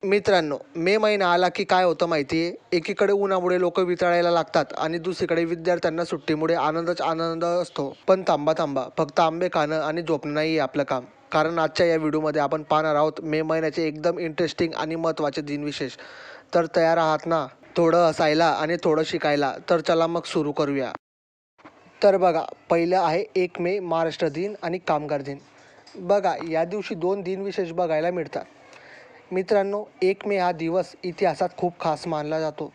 मित्रांनो, मे महिना आला की काय होतं माहिती आहे? एकीकडे उन्हामुळे लोकं वितळायला लागतात आणि दुसरीकडे विद्यार्थ्यांना सुट्टीमुळे आनंदच आनंद असतो. पण थांबा थांबा, फक्त आंबे खाणं आणि झोपणं नाही आहे आपलं काम. कारण आजच्या या व्हिडिओमध्ये आपण पाहणार आहोत मे महिन्याचे एकदम इंटरेस्टिंग आणि महत्त्वाचे दिनविशेष. तर तयार आहात ना? थोडं हसायला आणि थोडं शिकायला? तर चला मग सुरू करूया. तर बघा, पहिलं आहे 1 मे महाराष्ट्र दिन आणि कामगार दिन. बघा, या दिवशी 2 दिनविशेष बघायला मिळतात. मित्रांनो, 1 मे हा दिवस इतिहासात खूप खास मानला जातो.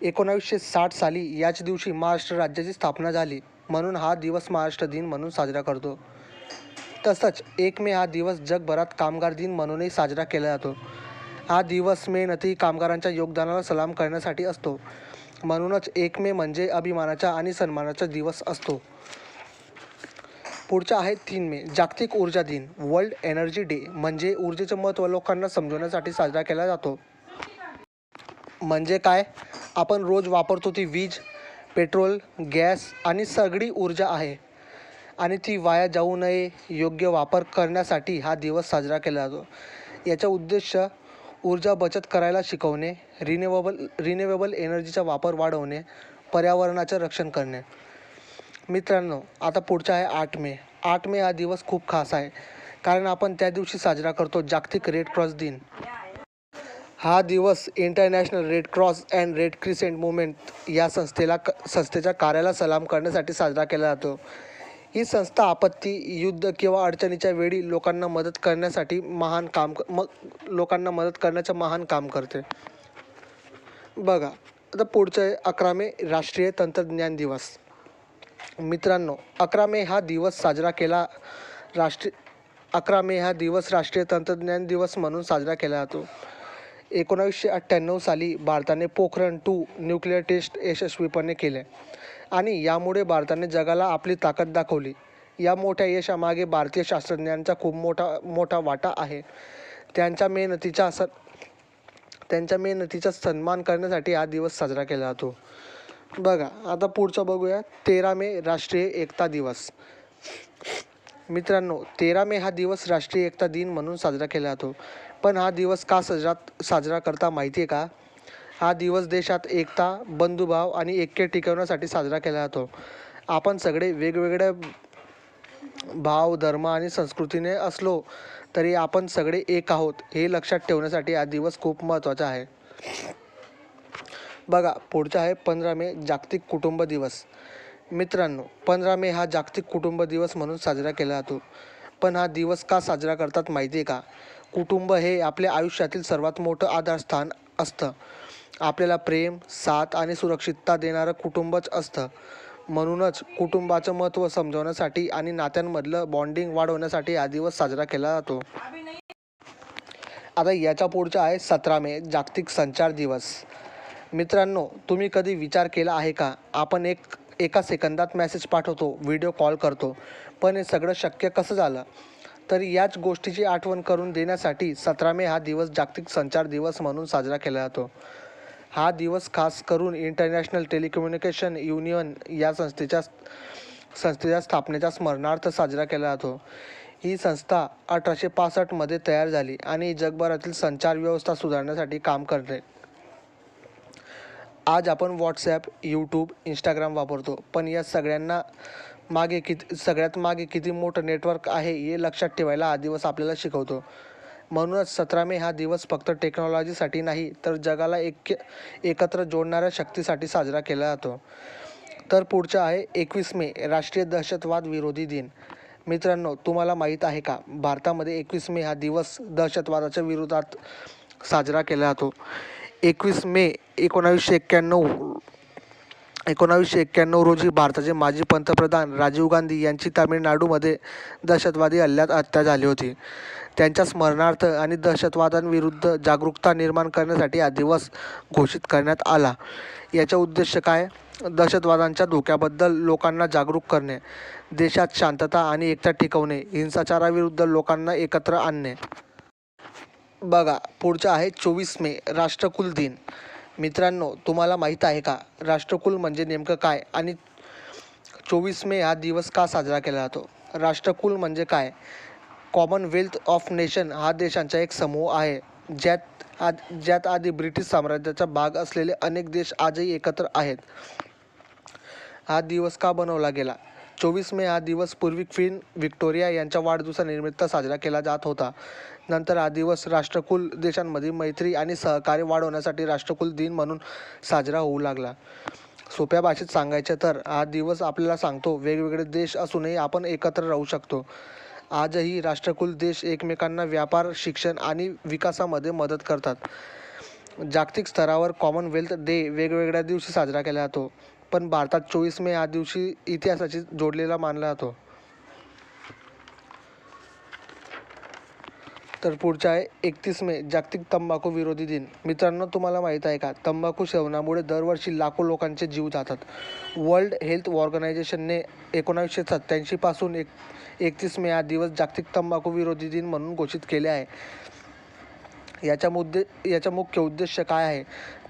1960 साली याच दिवशी महाराष्ट्र राज्याची स्थापना झाली, म्हणून हा दिवस महाराष्ट्र दिन म्हणून साजरा करतो. तसंच 1 मे हा दिवस जगभरात कामगार दिन म्हणूनही साजरा केला जातो. हा दिवस मेहनती कामगारांच्या योगदानाला सलाम करण्यासाठी असतो. म्हणूनच 1 मे म्हणजे अभिमानाचा आणि सन्मानाचा दिवस असतो. पुढचा आहे 3 मे जागतिक ऊर्जा दिन. वर्ल्ड एनर्जी डे म्हणजे ऊर्जेचं महत्त्व लोकांना समजवण्यासाठी साजरा केला जातो. म्हणजे काय? आपण रोज वापरतो ती वीज, पेट्रोल, गॅस आणि सगळी ऊर्जा आहे आणि ती वाया जाऊ नये योग्य वापर करण्यासाठी हा दिवस साजरा केला जातो. याचा उद्देश ऊर्जा बचत करायला शिकवणे, रिन्युएबल एनर्जीचा वापर वाढवणे, पर्यावरणाचं रक्षण करणे. मित्रांनो, आता पुढचा आहे 8 मे. 8 मे हा दिवस खूप खास आहे कारण आपण त्या दिवशी साजरा करतो जागतिक रेड क्रॉस दिन. हा दिवस international red cross and red crescent movement या संस्थेच्या कार्याला सलाम करण्यासाठी साजरा केला जातो. ही संस्था आपत्ती, युद्ध किंवा अडचणीच्या वेळी लोकांना मदत करण्याचं महान काम करते. बघा, आता पुढचं आहे 11 मे राष्ट्रीय तंत्रज्ञान दिवस. मित्रांनो, 11 मे हा दिवस 11 मे हा दिवस राष्ट्रीय तंत्रज्ञान दिवस म्हणून साजरा केला जातो. 1998 साली भारताने पोखरण-2 न्यूक्लिअर टेस्ट यशस्वीपणे केले आणि यामुळे भारताने जगाला आपली ताकद दाखवली. या मोठ्या यशामागे भारतीय शास्त्रज्ञांचा खूप मोठा वाटा आहे. त्यांच्या मेहनतीचा सन्मान करण्यासाठी हा दिवस साजरा केला जातो. बघा, आता पुढचं बघूया 13 मे राष्ट्रीय एकता दिवस. मित्रांनो, 13 मे हा दिवस राष्ट्रीय एकता दिन म्हणून साजरा केला जातो. पण हा दिवस का साजरा करता माहिती आहे का? हा दिवस देशात एकता, बंधुभाव आणि ऐक्य टिकवण्यासाठी साजरा केला जातो. आपण सगळे वेगवेगळ्या भाव, धर्म आणि संस्कृतीने असलो तरी आपण सगळे एक आहोत हे लक्षात ठेवण्यासाठी हा दिवस खूप महत्त्वाचा आहे. बघा, पुढचा आहे 15 मे जागतिक कुटुंब दिवस. मित्रांनो, 15 मे हा जागतिक कुटुंब दिवस म्हणून साजरा केला जातो. पण हा दिवस का साजरा करतात माहिती आहे का? कुटुंब हे आपल्या आयुष्यातील सर्वात मोठं आधारस्थान असतं. आपल्याला प्रेम, साथ आणि सुरक्षितता देणारं कुटुंबच असतं. म्हणूनच कुटुंबाचं महत्त्व समजवण्यासाठी आणि नात्यांमधलं बॉन्डिंग वाढवण्यासाठी हा दिवस साजरा केला जातो. आता याच्या पुढचा आहे 17 मे जागतिक संचार दिवस. मित्रांनो, तुम्ही कधी विचार केला आहे का? आपण एका सेकंदात मेसेज पाठवतो, व्हिडिओ कॉल करतो, पण हे सगळं शक्य कसं झालं? तर याच गोष्टीची आठवण करून देण्यासाठी 17 मे हा दिवस जागतिक संचार दिवस म्हणून साजरा केला जातो. हा दिवस खास करून इंटरनॅशनल टेलिकम्युनिकेशन युनियन या संस्थेच्या स्थापनेच्या स्मरणार्थ साजरा केला जातो. ही संस्था 1865 तयार झाली आणि जगभरातील संचार व्यवस्था सुधारण्यासाठी काम करते. आज आपण व्हॉट्सॲप, यूट्यूब, इंस्टाग्राम वापरतो, पण या सगळ्यात मागे किती मोठं नेटवर्क आहे हे लक्षात ठेवायला हा दिवस आपल्याला शिकवतो. म्हणूनच 17 मे हा दिवस फक्त टेक्नॉलॉजीसाठी नाही तर जगाला एकत्र जोडणाऱ्या शक्तीसाठी साजरा केला जातो. तर पुढचं आहे 21 मे राष्ट्रीय दहशतवाद विरोधी दिन. मित्रांनो, तुम्हाला माहीत आहे का? भारतामध्ये 21 मे हा दिवस दहशतवादाच्या विरोधात साजरा केला जातो. 21 मे 1991 रोजी भारताचे माजी पंतप्रधान राजीव गांधी यांची तामिळनाडूमध्ये दहशतवादी हल्ल्यात हत्या झाली होती. त्यांच्या स्मरणार्थ आणि दहशतवादाविरुद्ध जागरूकता निर्माण करण्यासाठी हा दिवस घोषित करण्यात आला. याचा उद्देश काय? दहशतवादाच्या धोक्याबद्दल लोकांना जागरूक करणे, देशात शांतता आणि एकता टिकवणे, हिंसाचाराविरुद्ध लोकांना एकत्र आणणे. बघा, पुढचं आहे 24 मे राष्ट्रकुल दिन. मित्रांनो, तुम्हाला माहीत आहे का? राष्ट्रकुल म्हणजे नेमकं काय आणि 24 मे हा दिवस का साजरा केला जातो? राष्ट्रकुल म्हणजे काय? कॉमनवेल्थ ऑफ नेशन हा देशांचा एक समूह आहे. ज्यात आधी ब्रिटिश साम्राज्याचा भाग असलेले अनेक देश आजही एकत्र आहेत. हा दिवस का बनवला गेला? 24 मे हा दिवस पूर्वी क्वीन व्हिक्टोरिया यांच्या वाढदिवसानिमित्त साजरा केला जात होता. नंतर हा दिवस राष्ट्रकुल देशांमधील मैत्री आणि सहकार्य वाढवण्यासाठी राष्ट्रकुल दिन म्हणून साजरा होऊ लागला. सोप्या भाषेत सांगायचे तर हा दिवस आपल्याला सांगतो वेगवेगळे देश असूनही आपण एकत्र राहू शकतो. आजही राष्ट्रकुल देश एकमेकांना व्यापार, शिक्षण आणि विकासामध्ये मदत करतात. जागतिक स्तरावर कॉमनवेल्थ डे वेगवेगळ्या दिवशी साजरा केला जातो, पण भारतात 24 मे हा दिवशी इतिहासाशी जोडलेला मानला जातो. तर पुढचा आहे 31 मे जागतिक तंबाखू विरोधी दिन. मित्रांनो, तुम्हाला माहीत आहे का, तंबाखू सेवनामुळे दरवर्षी लाखो लोकांचे जीव जातात. वर्ल्ड हेल्थ ऑर्गनायझेशनने 1987 पासून 31 मे हा दिवस जागतिक तंबाखू विरोधी दिन म्हणून घोषित केले आहे. याचा मुख्य उद्देश काय आहे?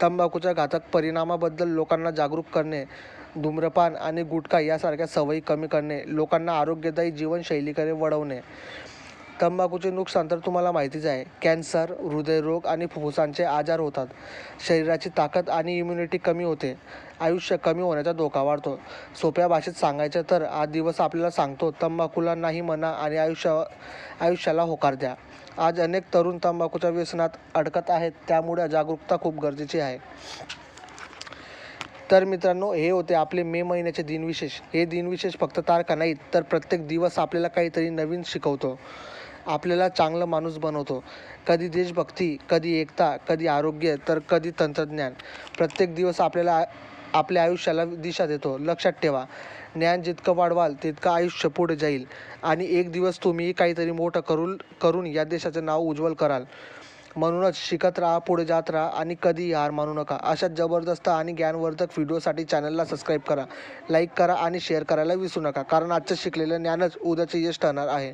तंबाखूच्या घातक परिणामाबद्दल लोकांना जागरूक करणे, धूम्रपान आणि गुटखा यासारख्या सवयी कमी करणे, लोकांना आरोग्यदायी जीवनशैलीकडे वळवणे. तंबाखूचे नुकसान तर तुम्हाला माहितीच आहे. कॅन्सर, हृदयरोग आणि फुफ्फुसांचे आजार होतात. शरीराची ताकद आणि इम्युनिटी कमी होते. आयुष्य कमी होण्याचा धोका वाढतो. सोप्या भाषेत सांगायचं तर हा दिवस आपल्याला सांगतो तंबाखूला नाही म्हणा आणि आयुष्याला होकार द्या. आज अनेक तरुण तंबाखूच्या व्यसनात अडकत आहेत, त्यामुळे जागरूकता खूप गरजेची आहे. तर मित्रांनो, हे होते आपले मे महिन्याचे दिनविशेष. हे दिनविशेष फक्त तारखा नाहीत, तर प्रत्येक दिवस आपल्याला काहीतरी नवीन शिकवतो, आपल्याला चांगलं माणूस बनवतो. कधी देशभक्ती, कधी एकता, कधी आरोग्य, तर कधी तंत्रज्ञान. प्रत्येक दिवस आपल्या आयुष्याला दिशा देतो. लक्षात ठेवा, ज्ञान जितकं वाढवाल तितकं आयुष्य पुढे जाईल आणि एक दिवस तुम्ही काहीतरी मोठं करून या देशाचं नाव उज्ज्वल कराल. म्हणूनच शिकत राहा, पुढे जात राहा आणि कधीही हार मानू नका. अशाच जबरदस्त आणि ज्ञानवर्धक व्हिडिओसाठी चॅनलला सबस्क्राईब करा, लाईक करा आणि शेअर करायला विसरू नका, कारण आजचं शिकलेलं ज्ञानच उद्याचे यश ठरणार आहे.